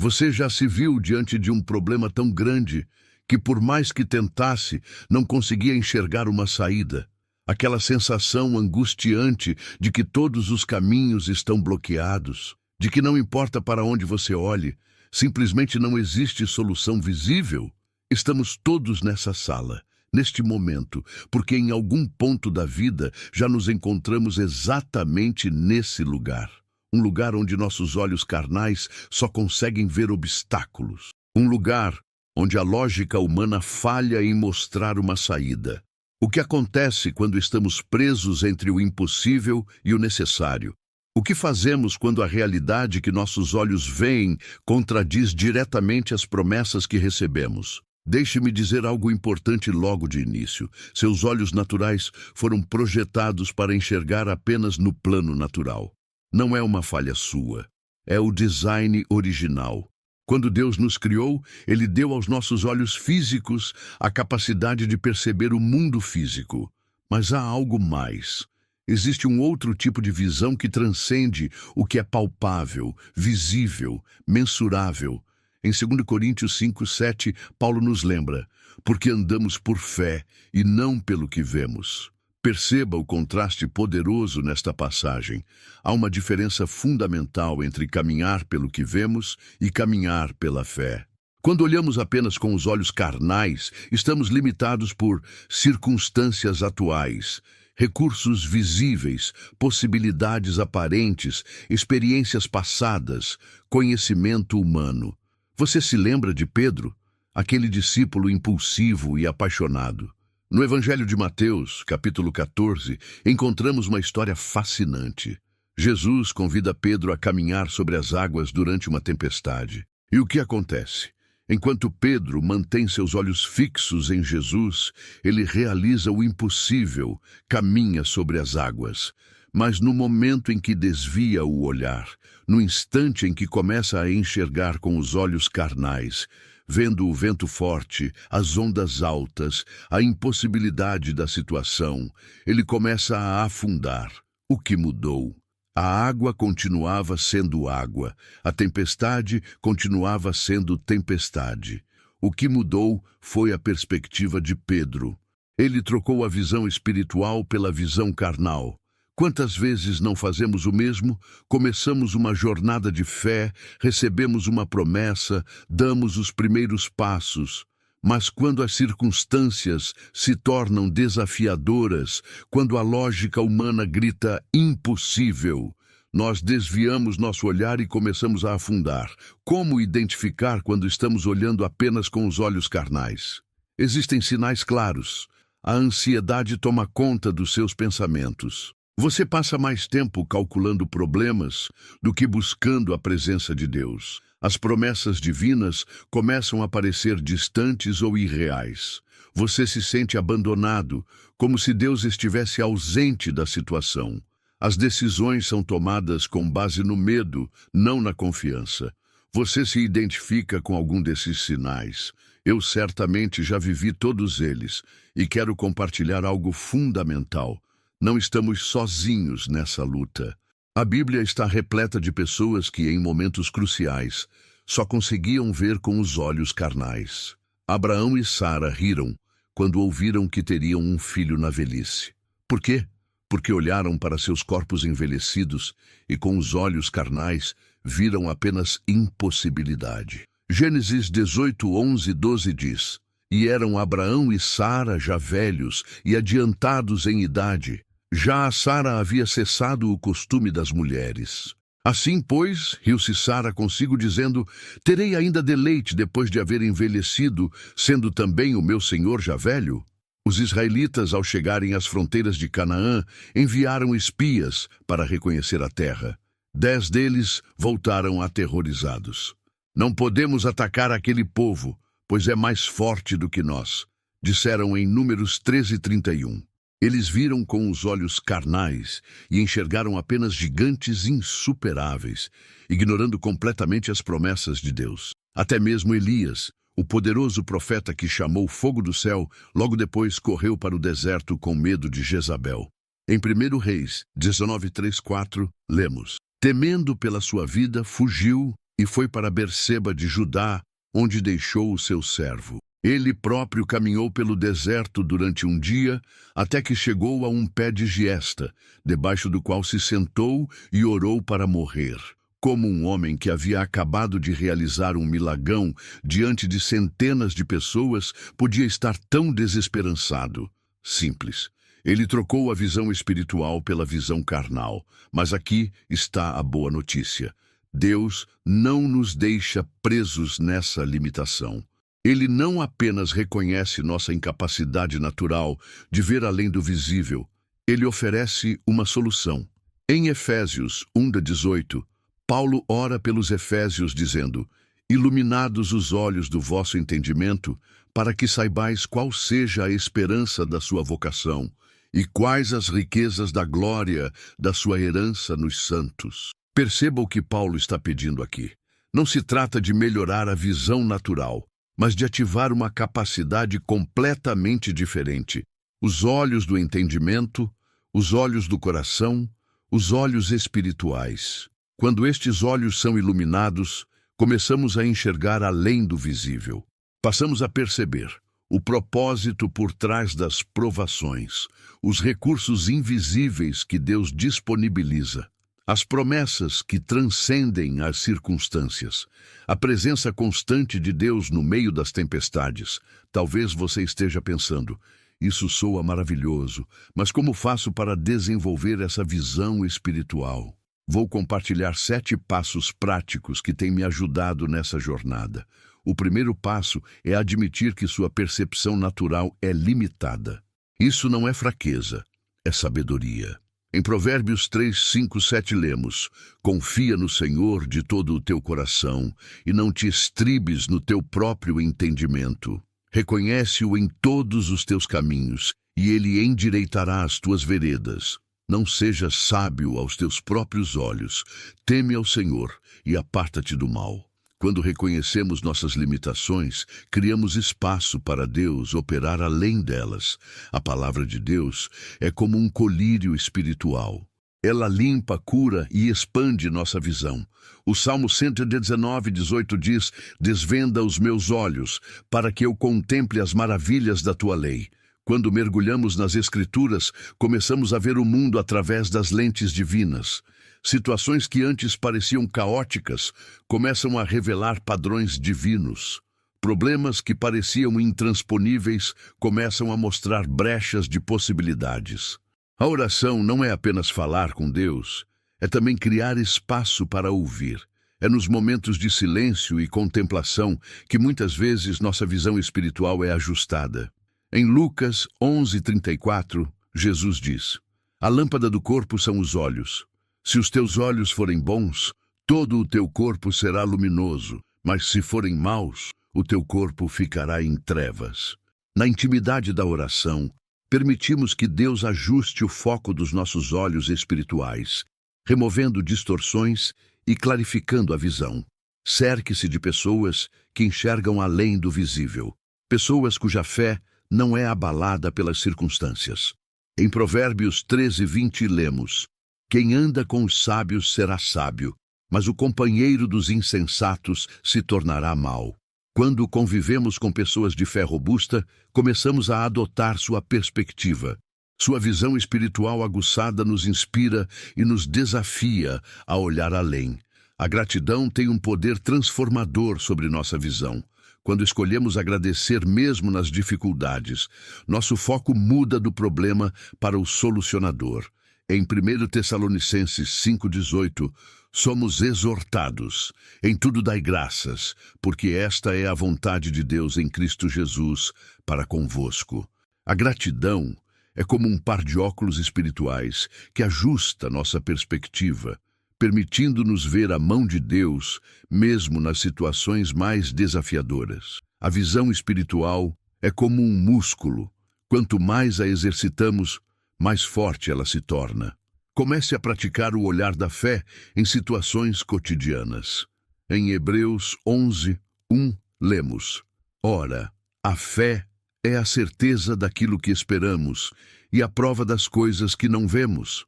Você já se viu diante de um problema tão grande que, por mais que tentasse, não conseguia enxergar uma saída? Aquela sensação angustiante de que todos os caminhos estão bloqueados, de que não importa para onde você olhe, simplesmente não existe solução visível? Estamos todos nessa sala, neste momento, porque em algum ponto da vida já nos encontramos exatamente nesse lugar. Um lugar onde nossos olhos carnais só conseguem ver obstáculos. Um lugar onde a lógica humana falha em mostrar uma saída. O que acontece quando estamos presos entre o impossível e o necessário? O que fazemos quando a realidade que nossos olhos veem contradiz diretamente as promessas que recebemos? Deixe-me dizer algo importante logo de início. Seus olhos naturais foram projetados para enxergar apenas no plano natural. Não é uma falha sua, é o design original. Quando Deus nos criou, Ele deu aos nossos olhos físicos a capacidade de perceber o mundo físico. Mas há algo mais. Existe um outro tipo de visão que transcende o que é palpável, visível, mensurável. Em 2 Coríntios 5:7, Paulo nos lembra: porque andamos por fé e não pelo que vemos. Perceba o contraste poderoso nesta passagem. Há uma diferença fundamental entre caminhar pelo que vemos e caminhar pela fé. Quando olhamos apenas com os olhos carnais, estamos limitados por circunstâncias atuais, recursos visíveis, possibilidades aparentes, experiências passadas, conhecimento humano. Você se lembra de Pedro, aquele discípulo impulsivo e apaixonado? No Evangelho de Mateus, capítulo 14, encontramos uma história fascinante. Jesus convida Pedro a caminhar sobre as águas durante uma tempestade. E o que acontece? Enquanto Pedro mantém seus olhos fixos em Jesus, ele realiza o impossível, caminha sobre as águas. Mas no momento em que desvia o olhar, no instante em que começa a enxergar com os olhos carnais, vendo o vento forte, as ondas altas, a impossibilidade da situação, ele começa a afundar. O que mudou? A água continuava sendo água, a tempestade continuava sendo tempestade. O que mudou foi a perspectiva de Pedro. Ele trocou a visão espiritual pela visão carnal. Quantas vezes não fazemos o mesmo? Começamos uma jornada de fé, recebemos uma promessa, damos os primeiros passos. Mas quando as circunstâncias se tornam desafiadoras, quando a lógica humana grita impossível, nós desviamos nosso olhar e começamos a afundar. Como identificar quando estamos olhando apenas com os olhos carnais? Existem sinais claros. A ansiedade toma conta dos seus pensamentos. Você passa mais tempo calculando problemas do que buscando a presença de Deus. As promessas divinas começam a parecer distantes ou irreais. Você se sente abandonado, como se Deus estivesse ausente da situação. As decisões são tomadas com base no medo, não na confiança. Você se identifica com algum desses sinais. Eu certamente já vivi todos eles e quero compartilhar algo fundamental. Não estamos sozinhos nessa luta. A Bíblia está repleta de pessoas que, em momentos cruciais, só conseguiam ver com os olhos carnais. Abraão e Sara riram quando ouviram que teriam um filho na velhice. Por quê? Porque olharam para seus corpos envelhecidos e, com os olhos carnais, viram apenas impossibilidade. Gênesis 18, 11 e 12 diz: E eram Abraão e Sara já velhos e adiantados em idade. Já a Sara havia cessado o costume das mulheres. Assim, pois, riu-se Sara consigo, dizendo: Terei ainda deleite depois de haver envelhecido, sendo também o meu senhor já velho? Os israelitas, ao chegarem às fronteiras de Canaã, enviaram espias para reconhecer a terra. 10 deles voltaram aterrorizados. Não podemos atacar aquele povo, pois é mais forte do que nós, disseram em Números 13:31. Eles viram com os olhos carnais e enxergaram apenas gigantes insuperáveis, ignorando completamente as promessas de Deus. Até mesmo Elias, o poderoso profeta que chamou fogo do céu, logo depois correu para o deserto com medo de Jezabel. Em 1 Reis 19:3-4, lemos: Temendo pela sua vida, fugiu e foi para Berseba de Judá, onde deixou o seu servo. Ele próprio caminhou pelo deserto durante um dia, até que chegou a um pé de giesta, debaixo do qual se sentou e orou para morrer. Como um homem que havia acabado de realizar um milagão diante de centenas de pessoas podia estar tão desesperançado? Simples. Ele trocou a visão espiritual pela visão carnal. Mas aqui está a boa notícia. Deus não nos deixa presos nessa limitação. Ele não apenas reconhece nossa incapacidade natural de ver além do visível, ele oferece uma solução. Em Efésios 1:18, Paulo ora pelos efésios dizendo: iluminados os olhos do vosso entendimento, para que saibais qual seja a esperança da sua vocação e quais as riquezas da glória da sua herança nos santos. Perceba o que Paulo está pedindo aqui. Não se trata de melhorar a visão natural, mas de ativar uma capacidade completamente diferente. Os olhos do entendimento, os olhos do coração, os olhos espirituais. Quando estes olhos são iluminados, começamos a enxergar além do visível. Passamos a perceber o propósito por trás das provações, os recursos invisíveis que Deus disponibiliza, as promessas que transcendem as circunstâncias, a presença constante de Deus no meio das tempestades. Talvez você esteja pensando: isso soa maravilhoso, mas como faço para desenvolver essa visão espiritual? Vou compartilhar 7 passos práticos que têm me ajudado nessa jornada. O primeiro passo é admitir que sua percepção natural é limitada. Isso não é fraqueza, é sabedoria. Em Provérbios 3, 5, 7 lemos: confia no Senhor de todo o teu coração e não te estribes no teu próprio entendimento. Reconhece-o em todos os teus caminhos e ele endireitará as tuas veredas. Não sejas sábio aos teus próprios olhos. Teme ao Senhor e aparta-te do mal. Quando reconhecemos nossas limitações, criamos espaço para Deus operar além delas. A palavra de Deus é como um colírio espiritual. Ela limpa, cura e expande nossa visão. O Salmo 119:18 diz: desvenda os meus olhos, para que eu contemple as maravilhas da tua lei. Quando mergulhamos nas Escrituras, começamos a ver o mundo através das lentes divinas. Situações que antes pareciam caóticas começam a revelar padrões divinos. Problemas que pareciam intransponíveis começam a mostrar brechas de possibilidades. A oração não é apenas falar com Deus, é também criar espaço para ouvir. É nos momentos de silêncio e contemplação que muitas vezes nossa visão espiritual é ajustada. Em Lucas 11:34, Jesus diz: a lâmpada do corpo são os olhos. Se os teus olhos forem bons, todo o teu corpo será luminoso, mas se forem maus, o teu corpo ficará em trevas. Na intimidade da oração, permitimos que Deus ajuste o foco dos nossos olhos espirituais, removendo distorções e clarificando a visão. Cerque-se de pessoas que enxergam além do visível, pessoas cuja fé não é abalada pelas circunstâncias. Em Provérbios 13:20 lemos: quem anda com os sábios será sábio, mas o companheiro dos insensatos se tornará mau. Quando convivemos com pessoas de fé robusta, começamos a adotar sua perspectiva. Sua visão espiritual aguçada nos inspira e nos desafia a olhar além. A gratidão tem um poder transformador sobre nossa visão. Quando escolhemos agradecer mesmo nas dificuldades, nosso foco muda do problema para o solucionador. Em 1 Tessalonicenses 5:18, somos exortados: em tudo dai graças, porque esta é a vontade de Deus em Cristo Jesus para convosco. A gratidão é como um par de óculos espirituais que ajusta nossa perspectiva, permitindo-nos ver a mão de Deus mesmo nas situações mais desafiadoras. A visão espiritual é como um músculo. Quanto mais a exercitamos, mais forte ela se torna. Comece a praticar o olhar da fé em situações cotidianas. Em Hebreus 11:1 lemos: ora, a fé é a certeza daquilo que esperamos e a prova das coisas que não vemos.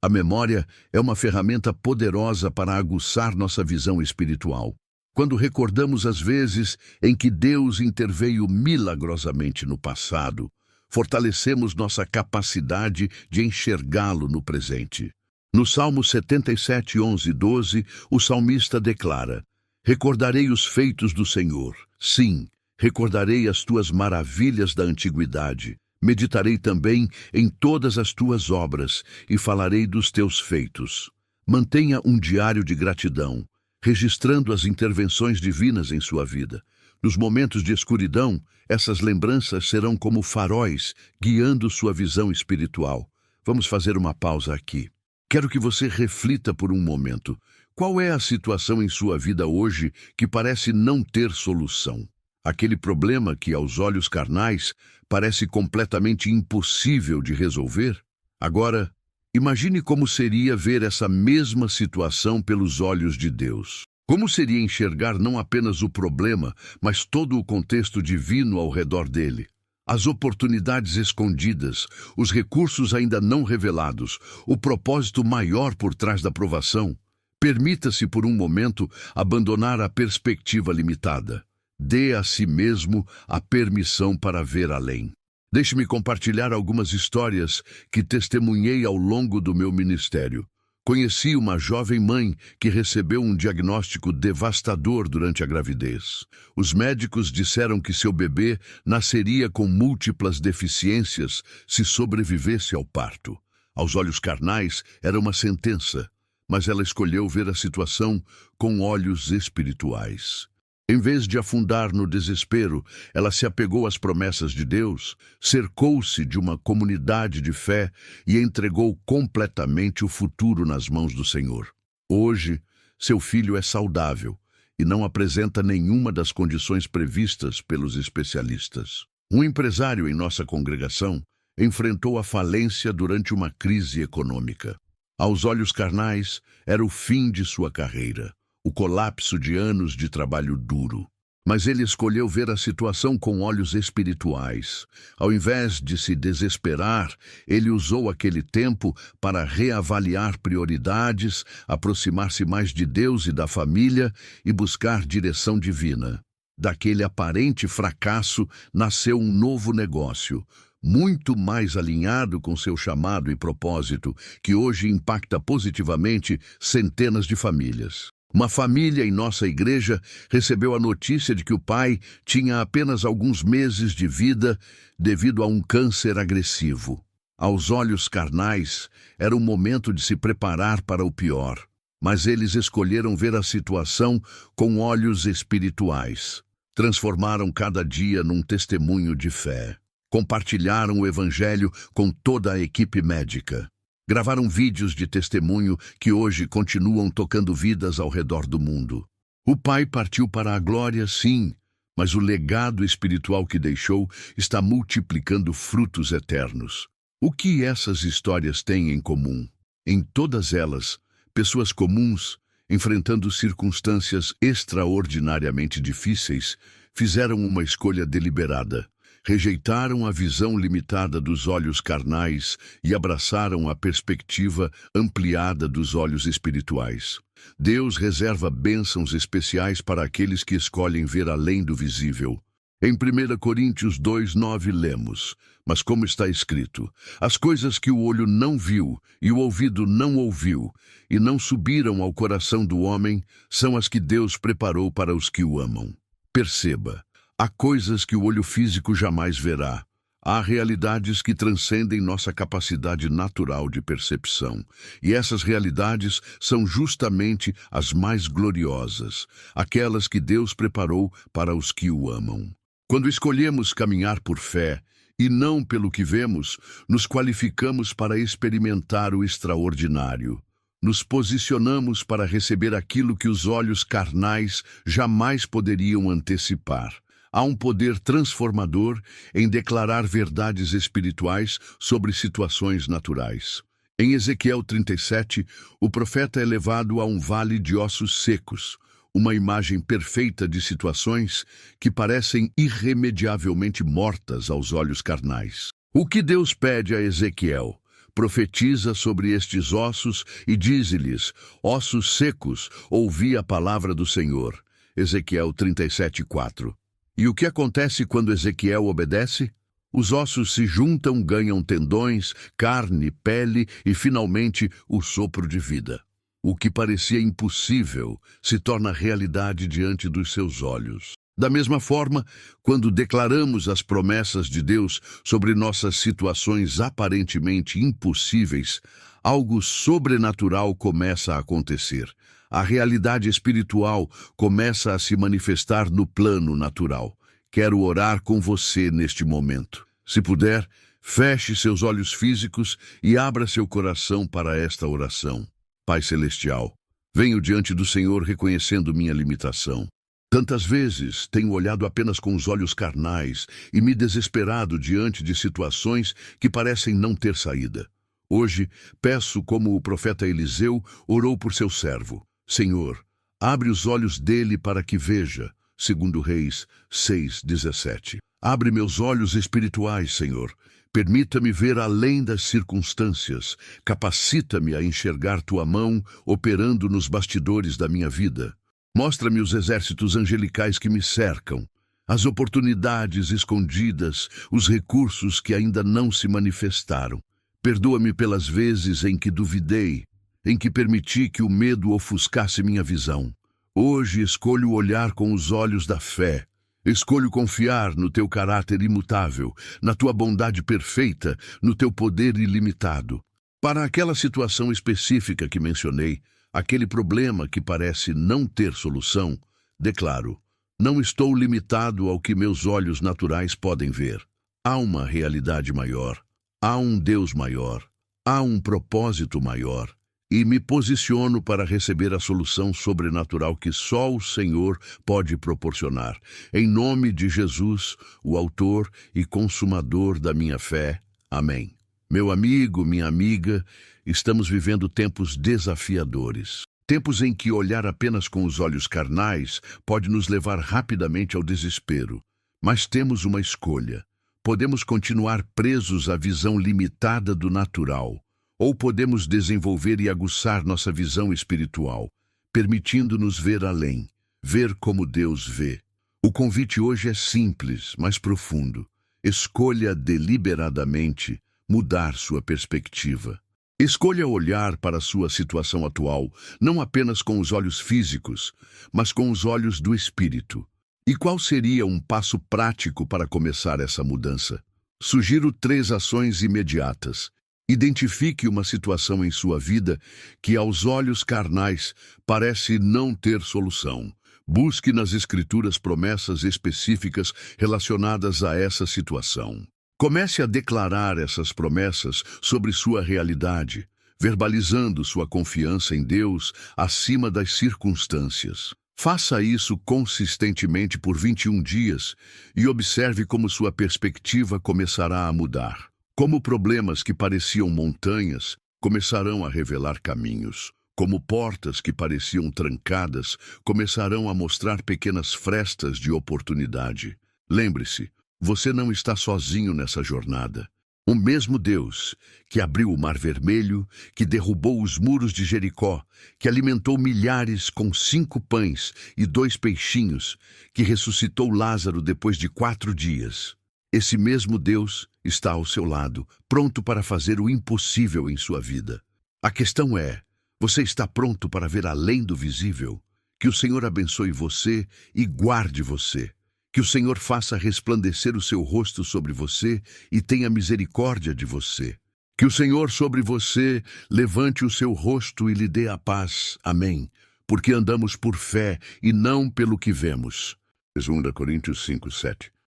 A memória é uma ferramenta poderosa para aguçar nossa visão espiritual. Quando recordamos as vezes em que Deus interveio milagrosamente no passado, fortalecemos nossa capacidade de enxergá-lo no presente. No Salmo 77, 11 e 12, o salmista declara: Recordarei os feitos do Senhor. Sim, recordarei as tuas maravilhas da antiguidade. Meditarei também em todas as tuas obras e falarei dos teus feitos. Mantenha um diário de gratidão, registrando as intervenções divinas em sua vida. Nos momentos de escuridão, essas lembranças serão como faróis, guiando sua visão espiritual. Vamos fazer uma pausa aqui. Quero que você reflita por um momento. Qual é a situação em sua vida hoje que parece não ter solução? Aquele problema que, aos olhos carnais, parece completamente impossível de resolver? Agora, imagine como seria ver essa mesma situação pelos olhos de Deus. Como seria enxergar não apenas o problema, mas todo o contexto divino ao redor dele? As oportunidades escondidas, os recursos ainda não revelados, o propósito maior por trás da provação. Permita-se por um momento abandonar a perspectiva limitada. Dê a si mesmo a permissão para ver além. Deixe-me compartilhar algumas histórias que testemunhei ao longo do meu ministério. Conheci uma jovem mãe que recebeu um diagnóstico devastador durante a gravidez. Os médicos disseram que seu bebê nasceria com múltiplas deficiências se sobrevivesse ao parto. Aos olhos carnais, era uma sentença, mas ela escolheu ver a situação com olhos espirituais. Em vez de afundar no desespero, ela se apegou às promessas de Deus, cercou-se de uma comunidade de fé e entregou completamente o futuro nas mãos do Senhor. Hoje, seu filho é saudável e não apresenta nenhuma das condições previstas pelos especialistas. Um empresário em nossa congregação enfrentou a falência durante uma crise econômica. Aos olhos carnais, era o fim de sua carreira, o colapso de anos de trabalho duro. Mas ele escolheu ver a situação com olhos espirituais. Ao invés de se desesperar, ele usou aquele tempo para reavaliar prioridades, aproximar-se mais de Deus e da família e buscar direção divina. Daquele aparente fracasso nasceu um novo negócio, muito mais alinhado com seu chamado e propósito, que hoje impacta positivamente centenas de famílias. Uma família em nossa igreja recebeu a notícia de que o pai tinha apenas alguns meses de vida devido a um câncer agressivo. Aos olhos carnais, era o momento de se preparar para o pior, mas eles escolheram ver a situação com olhos espirituais. Transformaram cada dia num testemunho de fé. Compartilharam o evangelho com toda a equipe médica. Gravaram vídeos de testemunho que hoje continuam tocando vidas ao redor do mundo. O pai partiu para a glória, sim, mas o legado espiritual que deixou está multiplicando frutos eternos. O que essas histórias têm em comum? Em todas elas, pessoas comuns, enfrentando circunstâncias extraordinariamente difíceis, fizeram uma escolha deliberada. Rejeitaram a visão limitada dos olhos carnais e abraçaram a perspectiva ampliada dos olhos espirituais. Deus reserva bênçãos especiais para aqueles que escolhem ver além do visível. Em 1 Coríntios 2:9 lemos: Mas como está escrito, as coisas que o olho não viu e o ouvido não ouviu e não subiram ao coração do homem, são as que Deus preparou para os que o amam. Perceba. Há coisas que o olho físico jamais verá. Há realidades que transcendem nossa capacidade natural de percepção. E essas realidades são justamente as mais gloriosas, aquelas que Deus preparou para os que o amam. Quando escolhemos caminhar por fé, e não pelo que vemos, nos qualificamos para experimentar o extraordinário. Nos posicionamos para receber aquilo que os olhos carnais jamais poderiam antecipar. Há um poder transformador em declarar verdades espirituais sobre situações naturais. Em Ezequiel 37, o profeta é levado a um vale de ossos secos, uma imagem perfeita de situações que parecem irremediavelmente mortas aos olhos carnais. O que Deus pede a Ezequiel? Profetiza sobre estes ossos e dize-lhes: ossos secos, ouvi a palavra do Senhor. Ezequiel 37:4. E o que acontece quando Ezequiel obedece? Os ossos se juntam, ganham tendões, carne, pele e, finalmente, o sopro de vida. O que parecia impossível se torna realidade diante dos seus olhos. Da mesma forma, quando declaramos as promessas de Deus sobre nossas situações aparentemente impossíveis, algo sobrenatural começa a acontecer. A realidade espiritual começa a se manifestar no plano natural. Quero orar com você neste momento. Se puder, feche seus olhos físicos e abra seu coração para esta oração. Pai Celestial, venho diante do Senhor reconhecendo minha limitação. Tantas vezes tenho olhado apenas com os olhos carnais e me desesperado diante de situações que parecem não ter saída. Hoje, peço como o profeta Eliseu orou por seu servo. Senhor, abre os olhos dele para que veja. 2 Reis 6:17. Abre meus olhos espirituais, Senhor. Permita-me ver além das circunstâncias. Capacita-me a enxergar tua mão operando nos bastidores da minha vida. Mostra-me os exércitos angelicais que me cercam, as oportunidades escondidas, os recursos que ainda não se manifestaram. Perdoa-me pelas vezes em que duvidei, em que permiti que o medo ofuscasse minha visão. Hoje escolho olhar com os olhos da fé. Escolho confiar no teu caráter imutável, na tua bondade perfeita, no teu poder ilimitado. Para aquela situação específica que mencionei, aquele problema que parece não ter solução, declaro: não estou limitado ao que meus olhos naturais podem ver. Há uma realidade maior, há um Deus maior, há um propósito maior, e me posiciono para receber a solução sobrenatural que só o Senhor pode proporcionar. Em nome de Jesus, o autor e consumador da minha fé. Amém. Meu amigo, minha amiga, estamos vivendo tempos desafiadores. Tempos em que olhar apenas com os olhos carnais pode nos levar rapidamente ao desespero. Mas temos uma escolha. Podemos continuar presos à visão limitada do natural, ou podemos desenvolver e aguçar nossa visão espiritual, permitindo-nos ver além, ver como Deus vê. O convite hoje é simples, mas profundo. Escolha deliberadamente mudar sua perspectiva. Escolha olhar para a sua situação atual, não apenas com os olhos físicos, mas com os olhos do Espírito. E qual seria um passo prático para começar essa mudança? Sugiro 3 ações imediatas. Identifique uma situação em sua vida que, aos olhos carnais, parece não ter solução. Busque nas Escrituras promessas específicas relacionadas a essa situação. Comece a declarar essas promessas sobre sua realidade, verbalizando sua confiança em Deus acima das circunstâncias. Faça isso consistentemente por 21 dias e observe como sua perspectiva começará a mudar. Como problemas que pareciam montanhas começarão a revelar caminhos. Como portas que pareciam trancadas começarão a mostrar pequenas frestas de oportunidade. Lembre-se, você não está sozinho nessa jornada. O mesmo Deus que abriu o Mar Vermelho, que derrubou os muros de Jericó, que alimentou milhares com 5 pães e 2 peixinhos, que ressuscitou Lázaro depois de 4 dias. Esse mesmo Deus está ao seu lado, pronto para fazer o impossível em sua vida. A questão é, você está pronto para ver além do visível? Que o Senhor abençoe você e guarde você. Que o Senhor faça resplandecer o seu rosto sobre você e tenha misericórdia de você. Que o Senhor sobre você levante o seu rosto e lhe dê a paz. Amém. Porque andamos por fé e não pelo que vemos. 2 Coríntios 5:7.